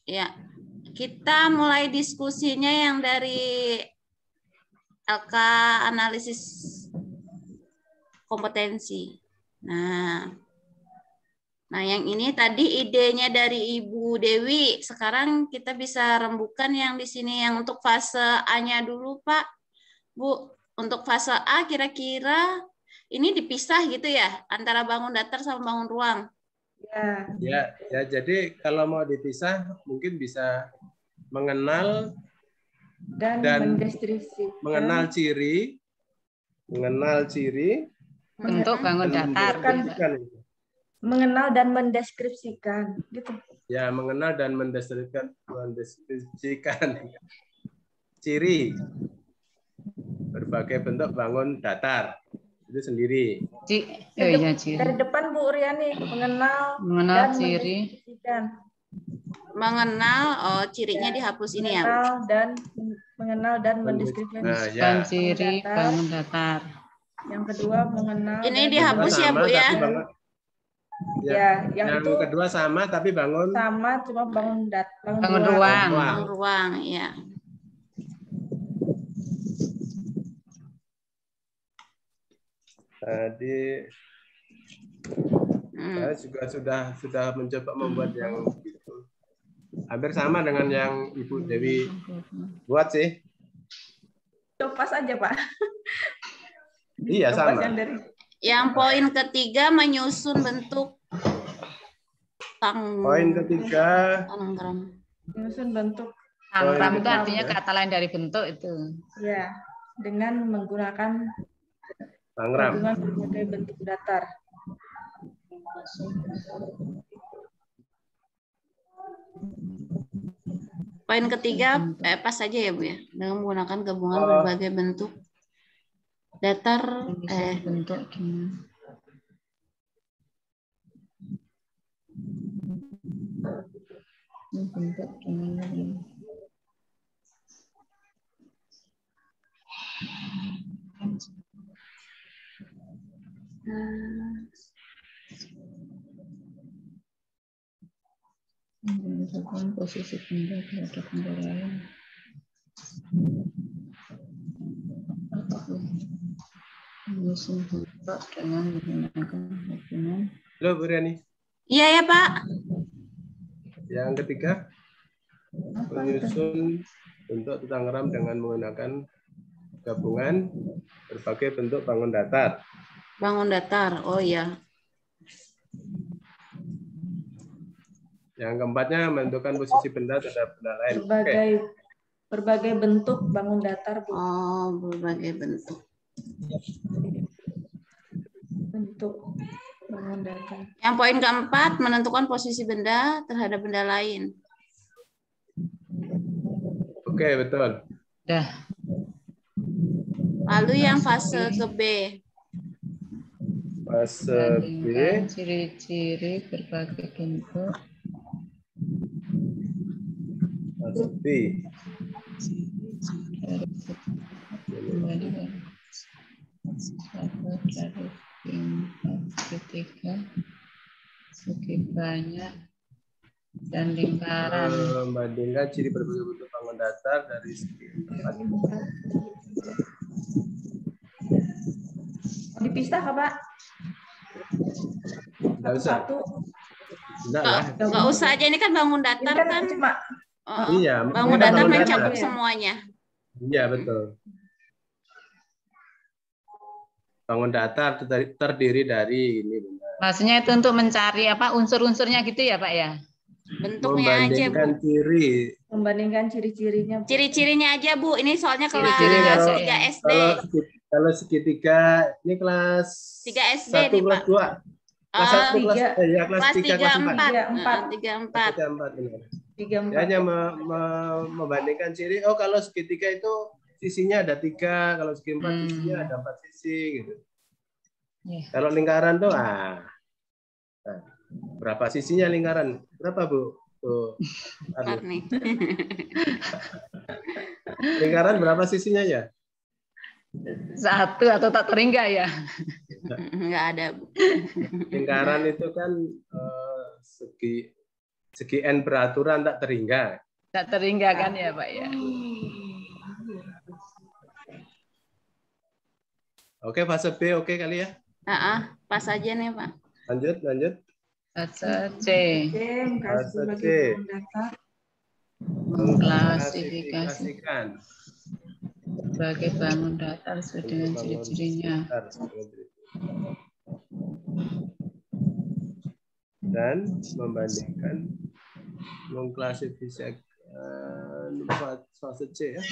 Ya, kita mulai diskusinya yang dari LK analisis kompetensi. Nah, yang ini tadi idenya dari Ibu Dewi. Sekarang kita bisa rembukan yang di sini yang untuk fase A-nya dulu, Pak. Bu, untuk fase A kira-kira ini dipisah gitu ya antara bangun datar sama bangun ruang. Ya, jadi kalau mau dipisah mungkin bisa mengenal dan mengenal ciri bentuk bangun datar. Mengenal dan mendeskripsikan gitu. Ya, mengenal dan mendeskripsikan ciri berbagai bentuk bangun datar itu sendiri. Dari depan Bu Riani, mengenal dan ciri. Mengenal, cirinya dihapus ini ya. Mengenal dan mendeskripsikan ciri bangun datar. Yang kedua mengenal. Ini dihapus ya Bu ya. Yang itu kedua sama tapi bangun cuma bangun ruang. Bangun ruang, ya. Tadi saya juga sudah mencoba membuat yang itu. Hampir sama dengan yang Ibu Dewi buat sih. Coba saja Pak. Iya sama. Yang poin ketiga menyusun bentuk poin ketiga menyusun bentuk tanggram itu artinya kata lain dari bentuk itu. Ya, dengan menggunakan berbagai bentuk datar. Poin ketiga pas saja ya Bu ya, dengan menggunakan gabungan berbagai bentuk datar bentuk gimana? Bentuk gimana? Menentukan posisi benda terhadap benda lain. Menyusun bentuk dengan menggunakan hubungan. Halo Bu Riani. Iya ya Pak. Yang ketiga menyusun bentuk tanggram dengan menggunakan gabungan berbagai bentuk bangun datar. Bangun datar, oh iya. Yang keempatnya menentukan posisi benda terhadap benda lain. Berbagai bentuk bangun datar. Bu. Oh, berbagai bentuk. Bentuk bangun datar. Yang poin keempat menentukan posisi benda terhadap benda lain. Oke, betul. Dah. Lalu yang fase ke B. Fase B. Ciri-ciri berbagai bentuk. Fase B. Dari tingkat ketiga segi banyak dan lingkaran. Membandingkan ciri berbagai bentuk bangun datar dari segi tempat. Dipisah Pak? Enggak usah. Enggak usah aja, ini kan bangun datar kan. Cuma iya, bangun datar mencakup semuanya. Iya, betul. Bangun datar terdiri dari ini. Maksudnya itu untuk mencari apa unsur-unsurnya gitu ya, Pak ya? Bentuknya aja, Bu. Membandingkan ciri-cirinya. Ciri-cirinya aja, Bu. Ini soalnya kelas 3 SD. Kalau segitiga ini kelas 3 SD 1 nih, kelas Pak. 2. Kelas 1 kelas 3 kelas 4. 4. Hanya membandingkan ciri. Oh, kalau segitiga itu sisinya ada 3, kalau segi 4 sisinya ada 4 sisi gitu. Kalau lingkaran tuh berapa sisinya lingkaran? Berapa, Bu? Lingkaran berapa sisinya ya? 1 atau tak terhingga ya? Enggak ada, Bu. Lingkaran itu kan segi n peraturan tak terhingga. Tak terhingga kan ya Pak ya. Oke, fase B oke kali ya. Pas aja nih Pak. Lanjut. Fase C. Fase C. Mengklasifikasikan sebagai bangun datar sesuai dengan ciri-cirinya. Dan membandingkan mengklasifikasikan fase C ya.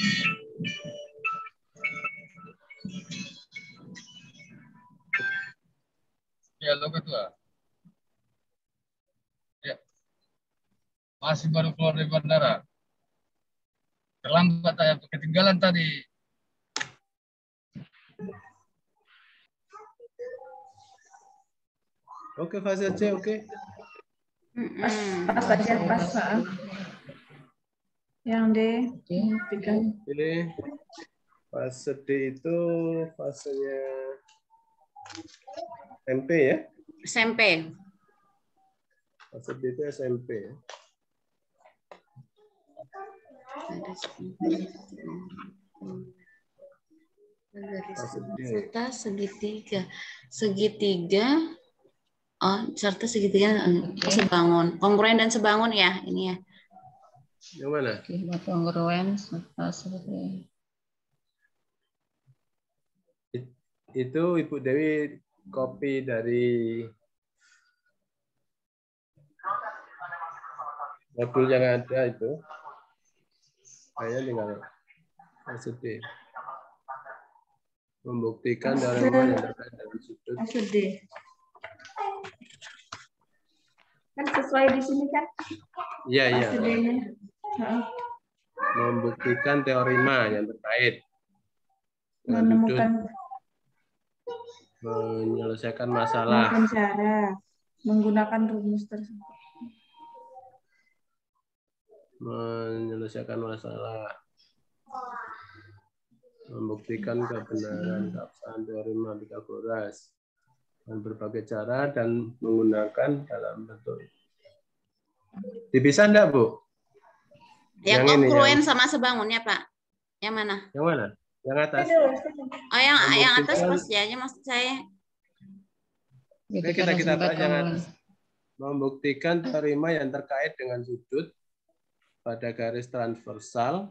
Ya, lo ketua. Ya. Masih baru keluar dari bandara. Terlambat ya, ketinggalan tadi. Oke, fase C oke. Pas aja pas Pak. Yang D. Ini fase D itu fasenya SMP ya? SMP. Fase D itu SMP ya? Serta segitiga. Oh, serta segitiga sebangun. Kongruen dan sebangun ya, ini ya. Yang mana? Kongruen serta segitiga. Itu Ibu Dewi copy dari modul yang ada itu. Saya tinggal SD. Membuktikan teorema yang terkait dengan sudut. SD. Kan sesuai di sini kan? Iya. SD-nya. Membuktikan teorema yang terkait dengan Menemukan sudut. Menyelesaikan masalah. Cara menggunakan rumus tersebut. Menyelesaikan masalah. Membuktikan kebenaran keabsahan teorema Pythagoras dengan berbagai cara dan menggunakan dalam bentuk. Dipisah enggak, Bu? Yang kongruen sama sebangunnya, Pak. Yang mana? Yang mana? Yang atas. Oh, yang atas pasti aja maksud saya. Oke, kita bahas yang atas. Membuktikan teorema yang terkait dengan sudut pada garis transversal,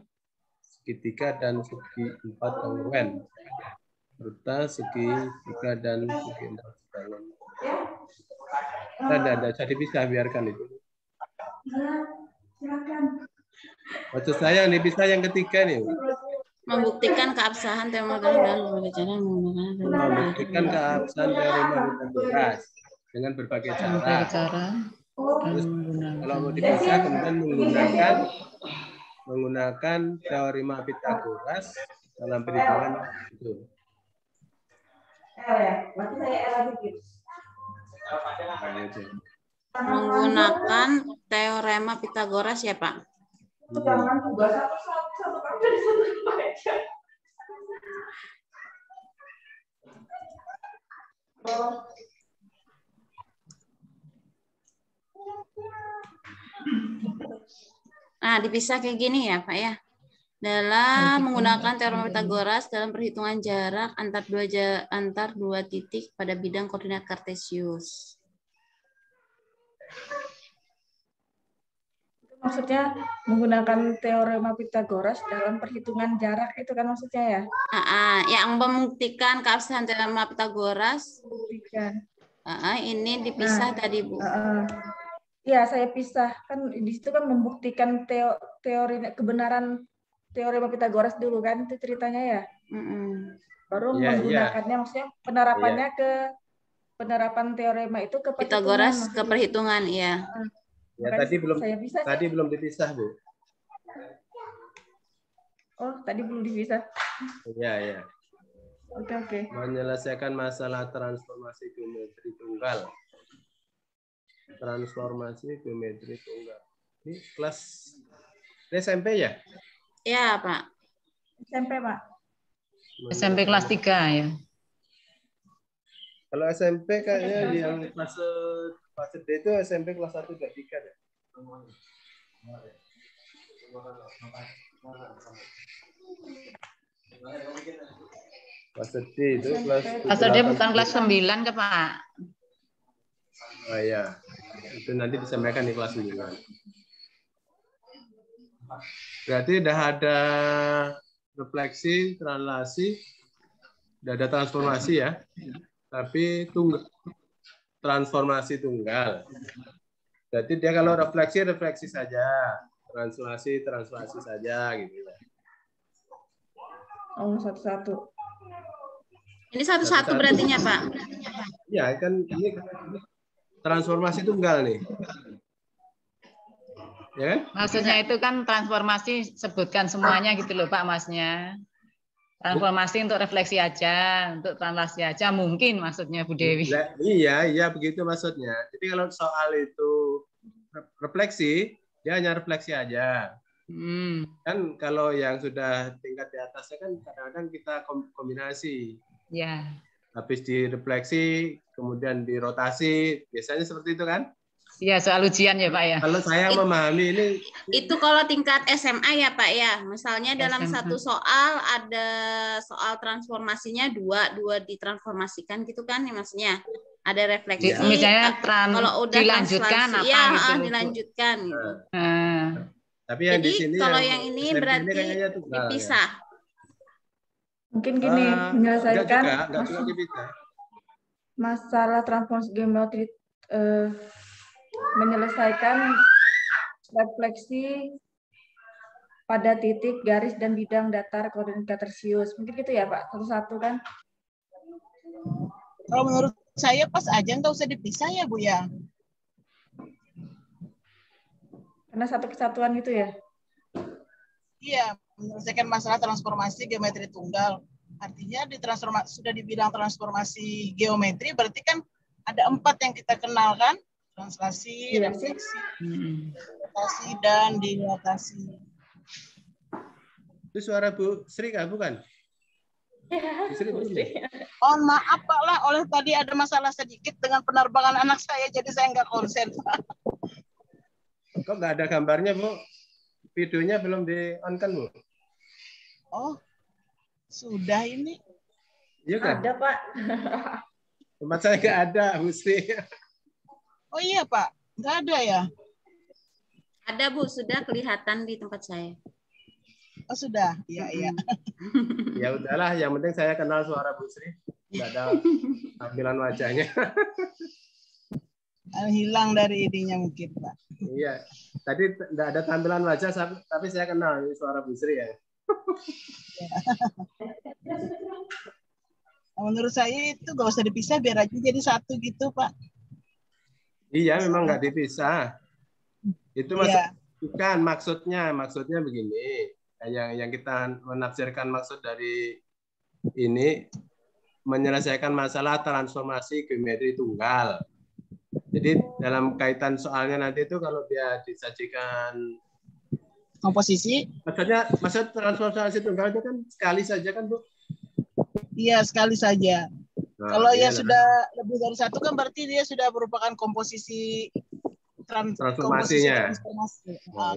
segitiga dan segi 4 kongruen, serta segi 3 dan segi 4 sebangun. Tidak jadi dipisah, biarkan itu. Maksud saya yang dipisah yang ketiga nih. Membuktikan keabsahan teorema dalam membuktikan keabsahan teorema Pythagoras dengan berbagai cara. Terus, kalau mau dipisah kemudian menggunakan teorema Pythagoras dalam perhitungan itu. Menggunakan teorema Pythagoras ya, Pak? Nah, dipisah kayak gini ya, Pak ya. Dalam menggunakan teorema Pythagoras dalam perhitungan jarak antar dua titik pada bidang koordinat kartesius. Maksudnya menggunakan teorema Pythagoras dalam perhitungan jarak itu kan maksudnya ya? Yang membuktikan keabsahan teorema Pythagoras. Ini dipisah tadi, Bu. Iya, saya pisah. Kan di situ kan membuktikan teori kebenaran teorema Pythagoras dulu kan itu ceritanya ya. Baru menggunakannya maksudnya penerapannya ke penerapan teorema itu ke Pythagoras ke perhitungan ya. Ya, tadi belum dipisah, Bu. Oh, tadi belum dipisah. Iya. Oke. Menyelesaikan masalah transformasi geometri tunggal. Transformasi geometri tunggal. Ini kelas SMP ya? Iya, Pak. SMP, Pak. SMP kelas 3 ya. Kalau SMP kayaknya yang fase Fase D itu SMP kelas 1 dan 3 ya. Fase D itu kelas Fase D bukan kelas 9 ke Pak? Oh iya, itu nanti disampaikan di kelas 9. Berarti udah ada refleksi, translasi, udah ada transformasi ya. Tapi transformasi tunggal. Jadi dia kalau refleksi saja, translasi saja gitu. Oh, satu-satu. Ini satu-satu berarti Pak? Ya kan ini transformasi tunggal nih. Ya kan? Maksudnya itu kan transformasi, sebutkan semuanya gitu loh Pak Masnya. Transformasi untuk refleksi aja, untuk translasi aja mungkin maksudnya Bu Dewi. Iya begitu maksudnya. Jadi kalau soal itu refleksi, dia hanya refleksi aja. Kan kalau yang sudah tingkat di atasnya kan kadang-kadang kita kombinasi. Ya. Habis direfleksi, kemudian dirotasi, biasanya seperti itu kan? Iya, soal ujian ya Pak ya. Kalau saya memahami ini. Itu kalau tingkat SMA ya Pak ya. Misalnya dalam satu soal ada soal transformasinya dua ditransformasikan gitu kan ya maksudnya. Ada refleksi. Ya. Misalnya kalau udah dilanjutkan apa ya, gitu. Dilanjutkan gitu. Tapi yang jadi di sini kalau yang ini berarti dipisah. Ya. Mungkin gini, menyelesaikan enggak juga dipisah. Masalah transformasi geometri menyelesaikan refleksi pada titik, garis, dan bidang datar koordinat kartesius. Mungkin gitu ya Pak, satu-satu kan? Kalau menurut saya pas aja nggak usah dipisah ya Bu ya. Karena satu kesatuan gitu ya? Iya, menyelesaikan masalah transformasi geometri tunggal. Artinya sudah dibilang transformasi geometri, berarti kan ada 4 yang kita kenal kan? Translasi, refleksi, rotasi, dan dilatasi. Itu suara Bu Sri nggak bukan? Bu Sri. Oh maaf Pak lah, oleh tadi ada masalah sedikit dengan penerbangan anak saya, jadi saya nggak konsen. Kok nggak ada gambarnya Bu? Videonya belum di-on kan Bu? Oh, sudah ini. Iya kan? Ada Pak. Tempat saya nggak ada Bu Sri. Oh iya Pak, nggak ada ya? Ada Bu, sudah kelihatan di tempat saya. Oh sudah, iya. Ya udahlah, yang penting saya kenal suara Bu Sri. Nggak ada tampilan wajahnya. Hilang dari ininya mungkin Pak. Iya, tadi nggak ada tampilan wajah, tapi saya kenal suara Bu Sri ya. Menurut saya itu nggak usah dipisah, biar aja jadi satu gitu Pak. Iya, memang nggak dipisah. Itu bukan maksudnya begini. Yang kita menafsirkan maksud dari ini menyelesaikan masalah transformasi geometri tunggal. Jadi dalam kaitan soalnya nanti itu kalau dia disajikan komposisi, maksud transformasi tunggal itu kan sekali saja kan Bu? Iya, sekali saja. Kalau yang sudah lebih dari satu kan berarti dia sudah merupakan komposisi transformasinya.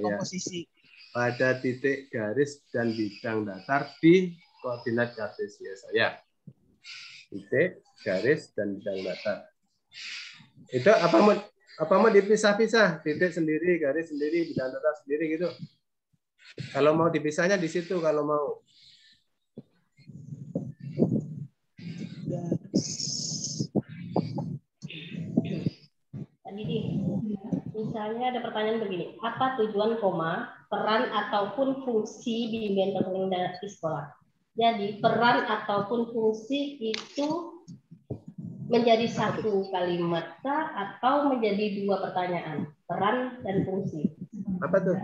Komposisi. Pada titik, garis, dan bidang datar di koordinat kartesius saya. Titik, garis, dan bidang datar. Itu apa mau dipisah-pisah? Titik sendiri, garis sendiri, bidang datar sendiri gitu. Kalau mau dipisahnya di situ kalau mau. Misalnya ada pertanyaan begini, apa tujuan koma, peran ataupun fungsi di mentoring di sekolah? Jadi peran ataupun fungsi itu menjadi satu kalimat atau menjadi 2 pertanyaan, peran dan fungsi. Apa tuh?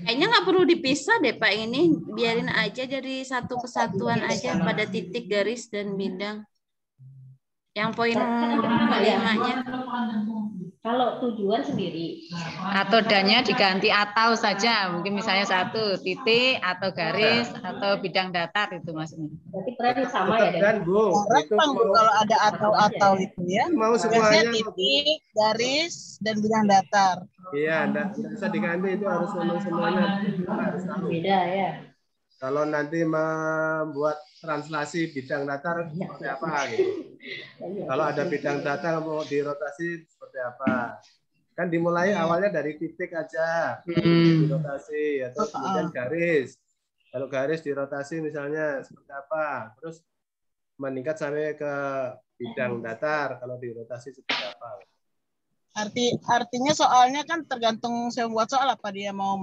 Kayaknya nggak perlu dipisah deh Pak ini, biarin aja jadi satu kesatuan aja pada titik, garis, dan bidang. Yang poin 5-nya. Kalau tujuan sendiri. Atau dannya diganti atau saja, mungkin misalnya satu titik atau garis atau bidang datar itu maksudnya. Berarti peran sama ya Dan Bu, itu mau kalau ada atau itu ya. Mau semuanya titik, garis dan bidang datar. Iya, enggak bisa diganti, itu harus memang semuanya. Beda ya. Kalau nanti membuat translasi bidang datar seperti apa gitu. Kalau ada bidang datar mau dirotasi seperti apa. Kan dimulai awalnya dari titik aja, dirotasi atau kemudian garis. Kalau garis dirotasi misalnya seperti apa, terus meningkat sampai ke bidang datar kalau dirotasi seperti apa. Artinya soalnya kan tergantung saya buat soal apa dia mau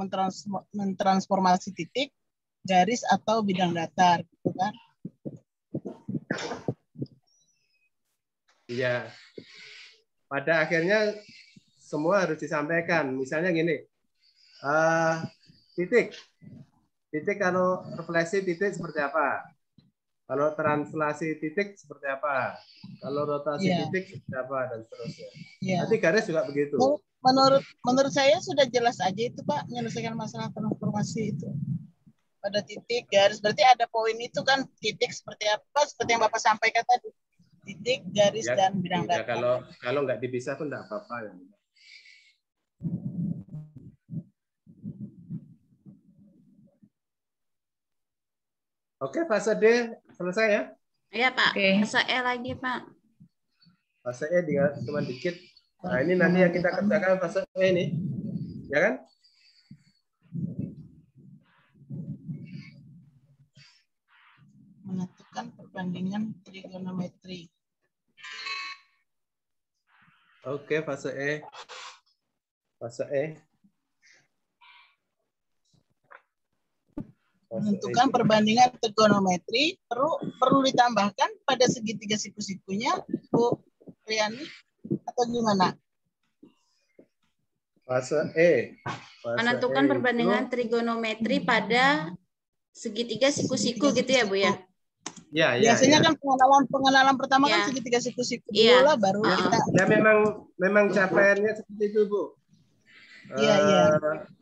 mentransformasi titik, garis atau bidang datar gitu kan. Iya. Pada akhirnya semua harus disampaikan. Misalnya gini, titik kalau refleksi titik seperti apa? Kalau translasi titik seperti apa? Kalau rotasi titik seperti apa dan seterusnya. Nanti garis juga begitu. Menurut saya sudah jelas aja itu Pak, menyelesaikan masalah transformasi itu. Pada titik, garis, berarti ada poin itu kan, titik seperti apa, seperti yang Bapak sampaikan tadi. Titik, garis, dan bidang datar. Kalau nggak dipisah pun nggak apa-apa. Ya. Oke, fase D selesai ya? Iya Pak, fase E lagi Pak. Fase E cuma dikit. Nah ini nanti yang kita kerjakan fase E ini, ya kan? Menentukan perbandingan trigonometri. Oke, fase E. Fase E. Menentukan perbandingan trigonometri perlu ditambahkan pada segitiga siku-sikunya, Bu Riani, atau gimana? Fase E. Menentukan perbandingan trigonometri pada segitiga siku-siku gitu ya Bu ya? Ya, biasanya kan pengenalan pertama kan segitiga siku-siku dulu lah, baru kita. Ya memang capaiannya seperti itu Bu.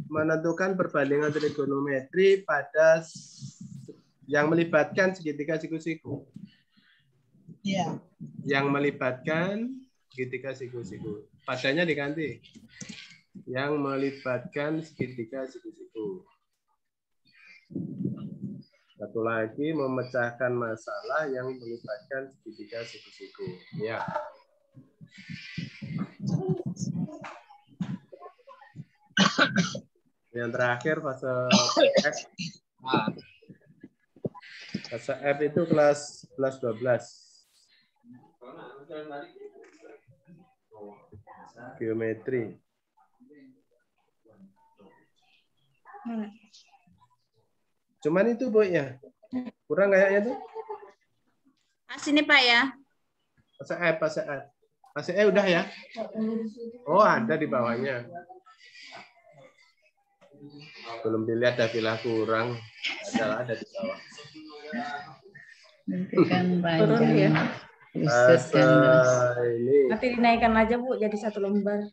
Menentukan perbandingan trigonometri pada yang melibatkan segitiga siku-siku. Iya. Yang melibatkan segitiga siku-siku. Padanya diganti. Yang melibatkan segitiga siku-siku. Satu lagi, memecahkan masalah yang melibatkan segitiga siku-siku. Ya. Yang terakhir fase F. Fase F itu kelas 12. Geometri. Cuman itu Bu ya. Kurang kayaknya tuh. Sini Pak ya. Fase F, fase F. Fase E udah ya? Oh, ada di bawahnya. Belum dilihat ada bila kurang. Ada di bawah. Nanti kan turun ya. Ini. Nanti dinaikkan aja Bu jadi 1 lembar.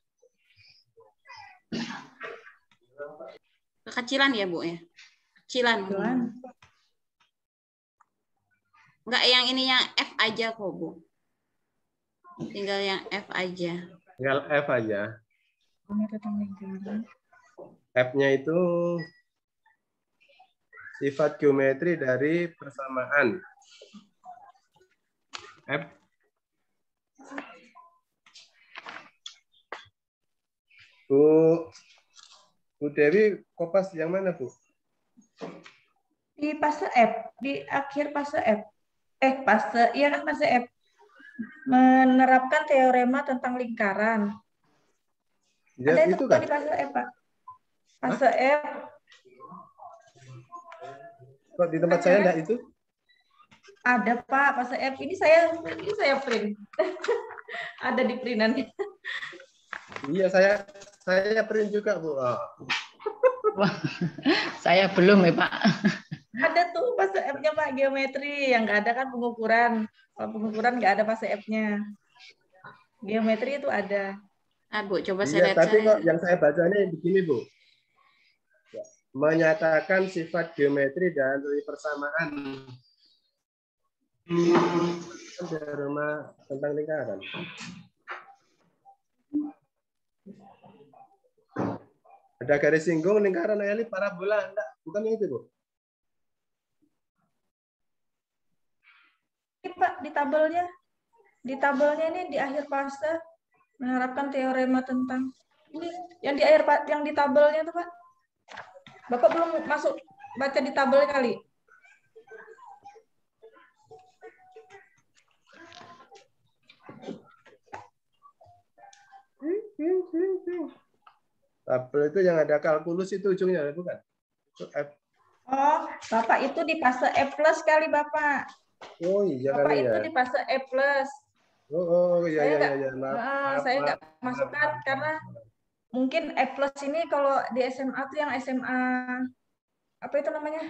Kekecilan ya Bu ya? Kecilan. Enggak, yang ini yang F aja kok Bu. Tinggal yang F aja. Tinggal F aja. F-nya itu sifat geometri dari persamaan. F. Bu Dewi, kopas yang mana Bu? Di fase F, di akhir fase F. Iya kan fase F. Menerapkan teorema tentang lingkaran. Ya, ada itu kan? di fase F, Pak. Fase F. Kok di tempat saya enggak itu? Ada Pak, fase F. Ini saya print. Ada di printannya. Iya, saya print juga, Bu. Oh. Wah, saya belum ya, Pak. Ada tuh fase F-nya Pak, geometri. Yang nggak ada kan pengukuran. Kalau pengukuran nggak ada fase F-nya. Geometri itu ada. Bu, coba Iya, saya lihat. Tapi kok yang saya bacanya begini, Bu. Menyatakan sifat geometri dan persamaan. Teorema tentang lingkaran. Ada garis singgung lingkaran elip parabola, enggak? Bukan itu, Bu. Ini Pak, di tabelnya ini di akhir fase menerapkan teorema tentang ini yang di akhir yang di tabelnya tuh Pak. Bapak belum masuk baca di tabel kali. Tabel itu yang ada kalkulus itu ujungnya, bukan? Itu F. Oh, Bapak itu di fase E+ kali Bapak. Oh iya Bapak kali itu ya. di fase E+. Oh iya iya. Saya nggak masukkan karena mungkin E+ ini kalau di SMA tuh yang SMA apa itu namanya?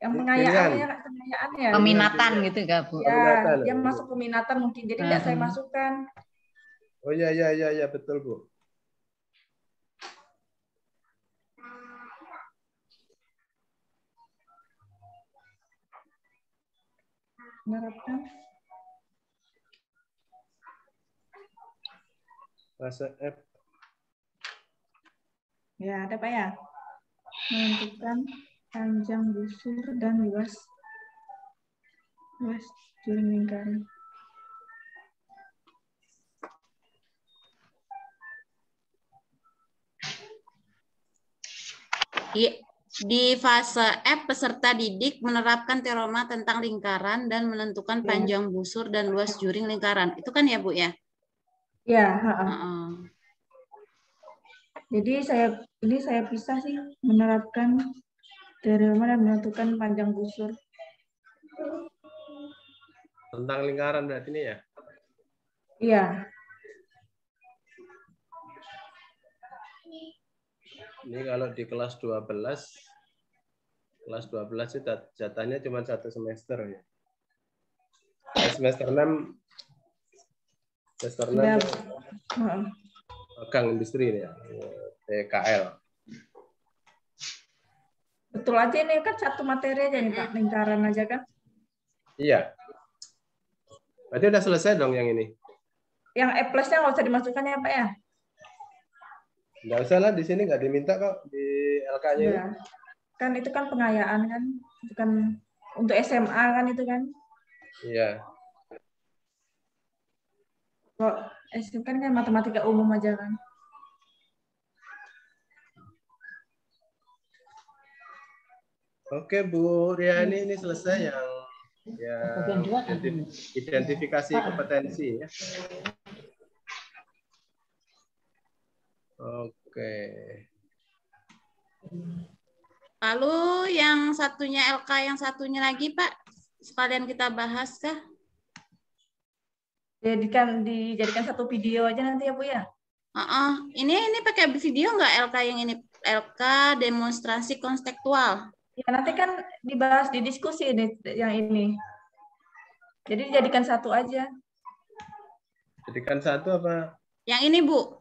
Yang pengayaan ya. Peminatan gitu enggak, Bu? Ya, dia masuk peminatan mungkin. Jadi nggak saya masukkan. Oh iya betul, Bu. Menerapkan Fase F. Ya, ada Pak ya. Menentukan panjang busur dan luas juring lingkaran. Di fase F, peserta didik menerapkan teorema tentang lingkaran dan menentukan panjang busur dan luas juring lingkaran. Itu kan ya, Bu ya? Ya. Jadi saya pisah sih menerapkan teorema dan menentukan panjang busur. Tentang lingkaran berarti ini ya? Iya. Ini kalau di kelas 12 itu jatahnya cuma 1 semester ya. Semester 6 Ya. Pegang industri ya. TKL. Betul aja ini kan satu materi aja nih Pak, lingkaran aja kan? Iya. Berarti udah selesai dong yang ini. Yang E+-nya nggak usah dimasukkan ya Pak ya? Nggak usah lah, di sini nggak diminta kok di LK-nya. Ya. Kan itu kan pengayaan kan, itu kan untuk SMA kan itu kan. Iya. Kok SMA kan matematika umum aja kan. Oke Bu Riani, ini selesai yang identifikasi kompetensi ya. Oke. Lalu yang satunya LK, yang satunya lagi Pak, sekalian kita bahas kah? Dijadikan satu video aja nanti ya Bu ya. Ini pakai video nggak LK yang ini? LK demonstrasi konstektual. Ya nanti kan dibahas di diskusi ini yang ini. Jadi dijadikan satu aja. Jadikan satu apa? Yang ini Bu.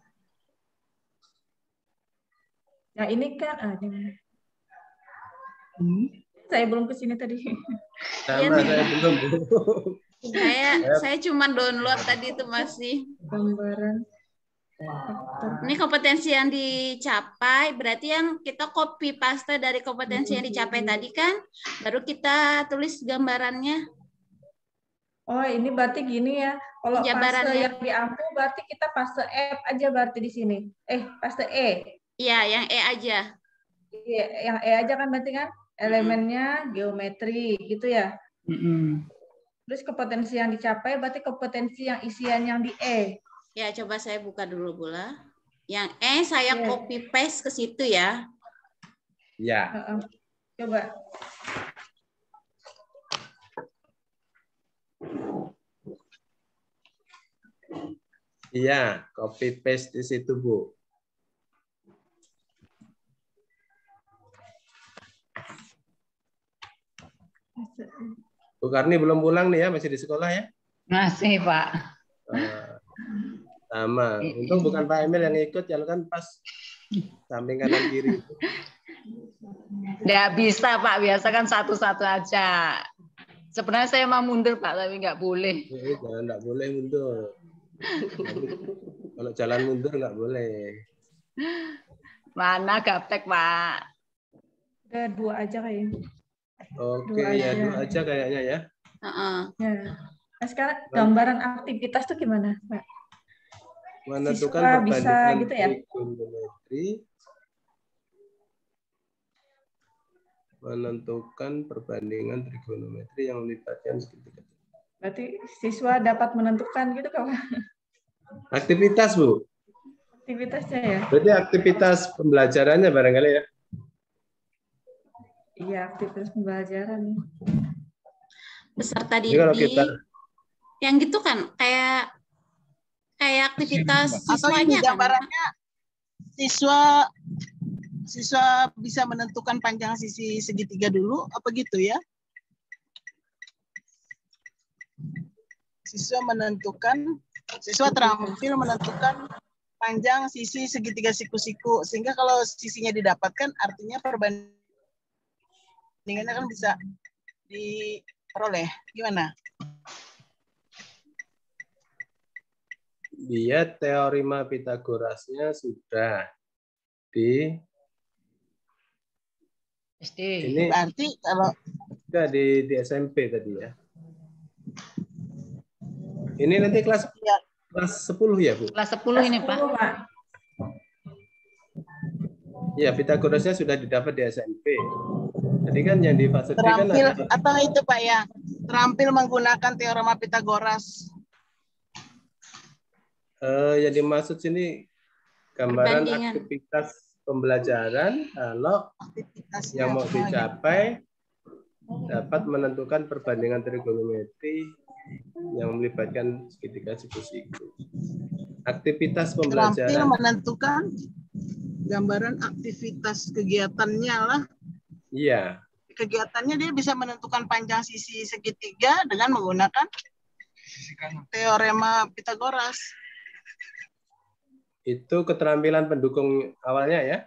Yang ini kan saya belum ke sini tadi. Sama saya belum Bu. Saya cuma download tadi itu masih gambaran. Ini kompetensi yang dicapai, berarti yang kita copy paste dari kompetensi yang dicapai tadi kan, baru kita tulis gambarannya. Oh, ini berarti gini ya. Kalau fase yang diampu berarti kita fase F aja berarti di sini. Fase E. Iya, yang E aja. Iya, yang E aja kan berarti kan elemennya geometri gitu ya. Terus kompetensi yang dicapai berarti kompetensi yang isian yang di E. Ya, coba saya buka dulu Bula. Yang E saya copy paste ke situ ya. Ya. Coba. Iya, copy paste di situ Bu. Bu Karni belum pulang nih ya, masih di sekolah ya? Masih Pak. Sama. Untung bukan Pak Emil yang ikut, yang kan pas samping kanan kiri. Nggak bisa Pak, biasa kan satu-satu aja. Sebenarnya saya mau mundur Pak, tapi nggak boleh. Jangan, nggak boleh mundur. Kalau jalan mundur nggak boleh. Mana gaptek Pak? Udah 2 aja kayaknya. Oke, ya 2 aja kayaknya ya. Ya. Nah, sekarang gambaran aktivitas tuh gimana, Mbak? Menentukan Siswa bisa perbandingan gitu ya? trigonometri. Menentukan perbandingan trigonometri yang melibatkan segitiga. Berarti siswa dapat menentukan gitu kan? Aktivitas, Bu. Aktivitasnya ya? Berarti aktivitas pembelajarannya barangkali ya? Iya, aktivitas pembelajaran. Peserta didik. Kalau kita yang gitu kan kayak aktivitas atau siswanya ini kan. Gambarannya siswa bisa menentukan panjang sisi segitiga dulu apa gitu ya? Siswa terampil menentukan panjang sisi segitiga siku-siku, sehingga kalau sisinya didapatkan artinya perbandingannya kan bisa diperoleh. Gimana? Dia teorema Pitagorasnya sudah di SD. Ini berarti kalau sudah di SMP tadi ya. Ini nanti kelas 10 ya, Bu? Kelas 10 ini, Pak. Iya, Pitagorasnya sudah didapat di SMP. Jadi kan yang di fase D kan terampil ada... atau itu Pak ya, terampil menggunakan teorema Pitagoras. Yang dimaksud sini gambaran aktivitas pembelajaran kalau yang mau dicapai dapat menentukan perbandingan trigonometri yang melibatkan segitiga siku-siku. Aktivitas pembelajaran. Terampil menentukan gambaran aktivitas kegiatannya lah. Iya. Kegiatannya dia bisa menentukan panjang sisi segitiga dengan menggunakan teorema Pitagoras. Itu keterampilan pendukung awalnya ya.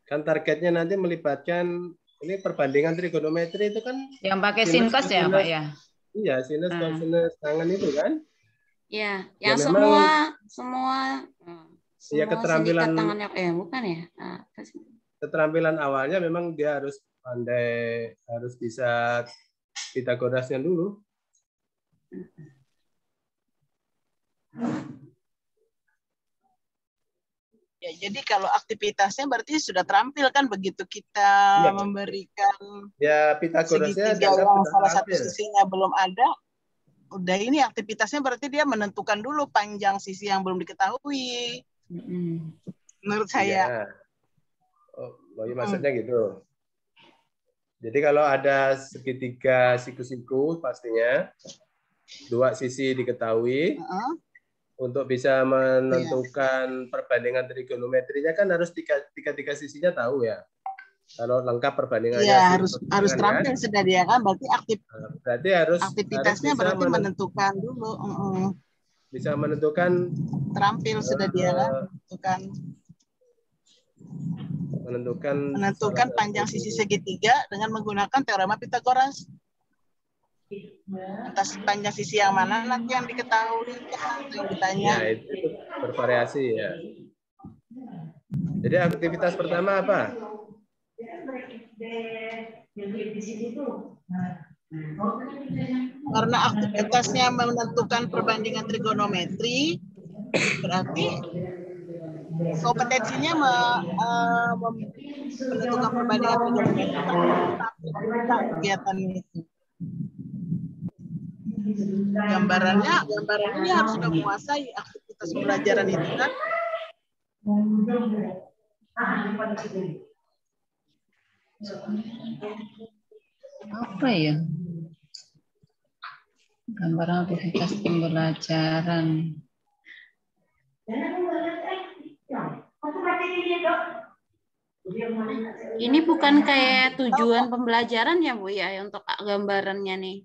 Kan targetnya nanti melibatkan ini perbandingan trigonometri itu kan yang pakai sin cos ya, Pak ya? Iya, sinus kosinus tangan itu kan? Iya, yang ya, semua ya keterampilan tangannya bukan ya? Nah, keterampilan awalnya memang dia harus pandai, harus bisa Pitagorasnya dulu. Ya, jadi kalau aktivitasnya berarti sudah terampil kan begitu kita ya memberikan Pitagorasnya segitiga yang salah satu sisinya belum ada, udah ini aktivitasnya berarti dia menentukan dulu panjang sisi yang belum diketahui. Menurut saya. Ya. Oh, maksudnya gitu. Jadi kalau ada segitiga siku-siku pastinya 2 sisi diketahui. Untuk bisa menentukan perbandingan trigonometrinya kan harus tiga sisinya tahu ya. Kalau lengkap perbandingannya. Iya, harus terampil kan? Sudah dia kan berarti aktivitasnya berarti menentukan dulu. Bisa menentukan terampil sudah dia kan menentukan panjang sisi segitiga dengan menggunakan teorema Pitagoras. Atas panjang sisi yang mana nanti yang diketahui yang ditanya. Ya, itu bervariasi ya. Jadi aktivitas pertama apa? Karena aktivitasnya menentukan perbandingan trigonometri, berarti kompetensinya menentukan perbandingan trigonometri kegiatan itu. Gambarannya dia harus sudah menguasai aktivitas pembelajaran itu kan. Apa ya? Gambaran aktivitas pembelajaran. Ini bukan kayak tujuan pembelajaran ya Bu ya untuk gambarannya nih.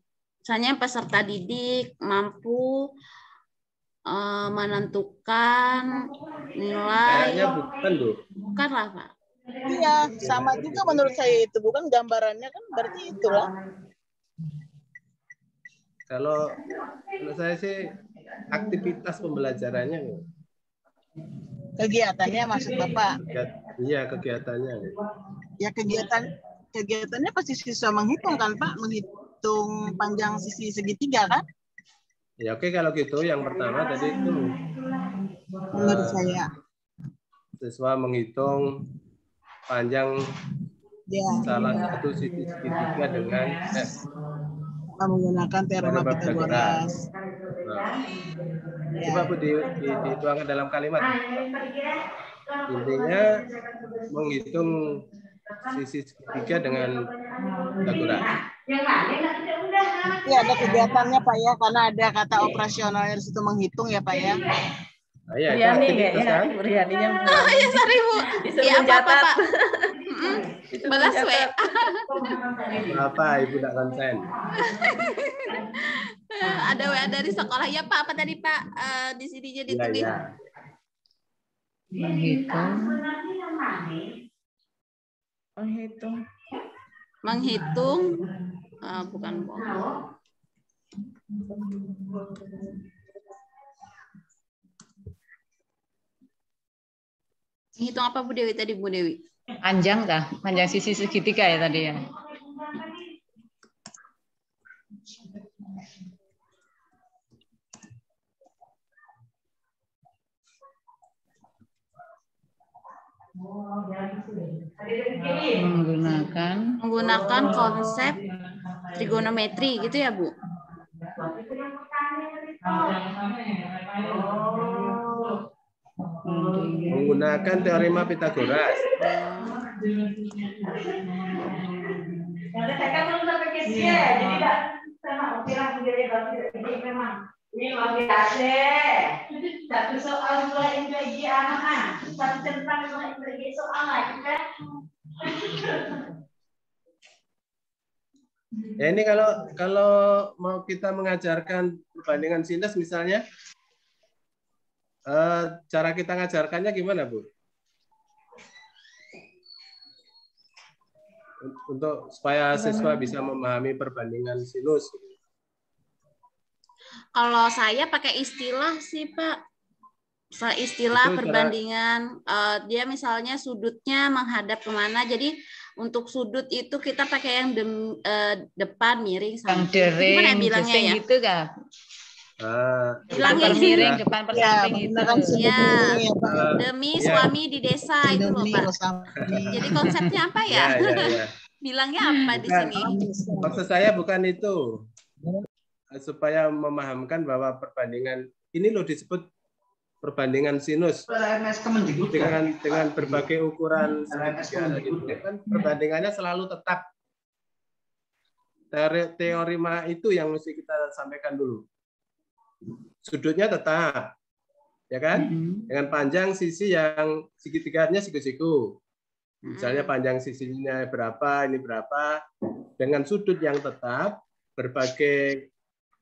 Misalnya peserta didik mampu menentukan nilai. Kayaknya bukan, Bu. Bukan lah, Pak. Iya, sama juga menurut saya itu. Bukan gambarannya kan berarti itulah. Kalau menurut saya sih aktivitas pembelajarannya. Kegiatannya maksud Bapak? Iya, kegiatannya. Ya kegiatannya pasti siswa menghitung kan Pak? Menghitung panjang sisi segitiga kan? Ya oke, kalau gitu yang pertama tadi itu menurut saya siswa menghitung panjang salah satu sisi segitiga dengan menggunakan teorema Pythagoras. Coba Bu dituangkan dalam kalimat. Intinya menghitung sisi segitiga dengan Pythagoras. Ya, ada kegiatannya Pak ya, karena ada kata operasional di situ menghitung ya Pak ya. Iya, Briani kayaknya, Brianinya. Ya, sorry Bu. Ya apa-apa Pak. Balas we. Apa Ibu tidak konsen? Ada WA dari sekolah ya Pak. Apa tadi Pak? Di sininya ditulis. Ya. Menghitung. Bukan bohong. Hitung apa Bu Dewi tadi Bu Dewi? Panjang kah? Panjang sisi segitiga ya tadi ya? Menggunakan konsep trigonometri gitu ya Bu? Menggunakan teorema Pythagoras. Ini lagi satu soal dua interaksi anak, satu tentang dua interaksi soal kan? Ya ini kalau mau kita mengajarkan perbandingan sinus misalnya, cara kita ngajarkannya gimana Bu? Untuk supaya siswa bisa memahami perbandingan sinus. Kalau saya pakai istilah sih Pak, istilah perbandingan. Dia misalnya sudutnya menghadap kemana. Jadi untuk sudut itu kita pakai yang depan miring samping. Gimana bilangnya ya? Gitu kan? Bilangnya miring depan persamping itu. Ya, demi suami di desa itu loh Pak. Jadi konsepnya apa ya? Bilangnya apa di sini? Maksud saya bukan itu. Supaya memahamkan bahwa perbandingan ini loh disebut perbandingan sinus dengan berbagai ukuran segitiga itu kan perbandingannya selalu tetap. Teorema itu yang mesti kita sampaikan dulu. Sudutnya tetap, ya kan? Dengan panjang sisi yang segitiganya siku-siku. Misalnya panjang sisinya berapa, ini berapa. Dengan sudut yang tetap,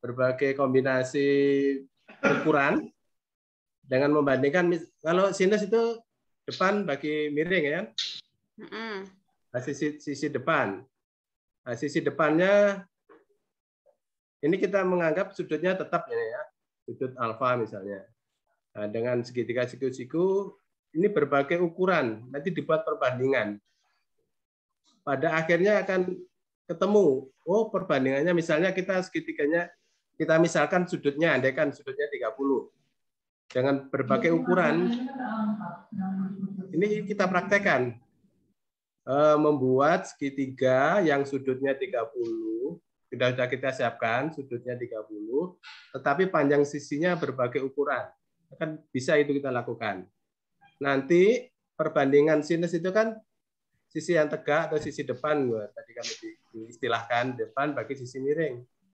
berbagai kombinasi ukuran dengan membandingkan kalau sinus itu depan bagi miring ya. Nah, sisi depan. Nah, sisi depannya ini kita menganggap sudutnya tetap ya, sudut alfa misalnya. Nah, dengan segitiga siku-siku ini berbagai ukuran, nanti dibuat perbandingan. Pada akhirnya akan ketemu, oh perbandingannya misalnya kita segitiganya kita misalkan sudutnya, andaikan sudutnya 30. Dengan berbagai ukuran, ini kita praktekkan. Membuat segitiga yang sudutnya 30, sudah kita siapkan sudutnya 30, tetapi panjang sisinya berbagai ukuran. Kan bisa itu kita lakukan. Nanti perbandingan sinus itu kan sisi yang tegak atau sisi depan, tadi kami diistilahkan depan bagi sisi miring.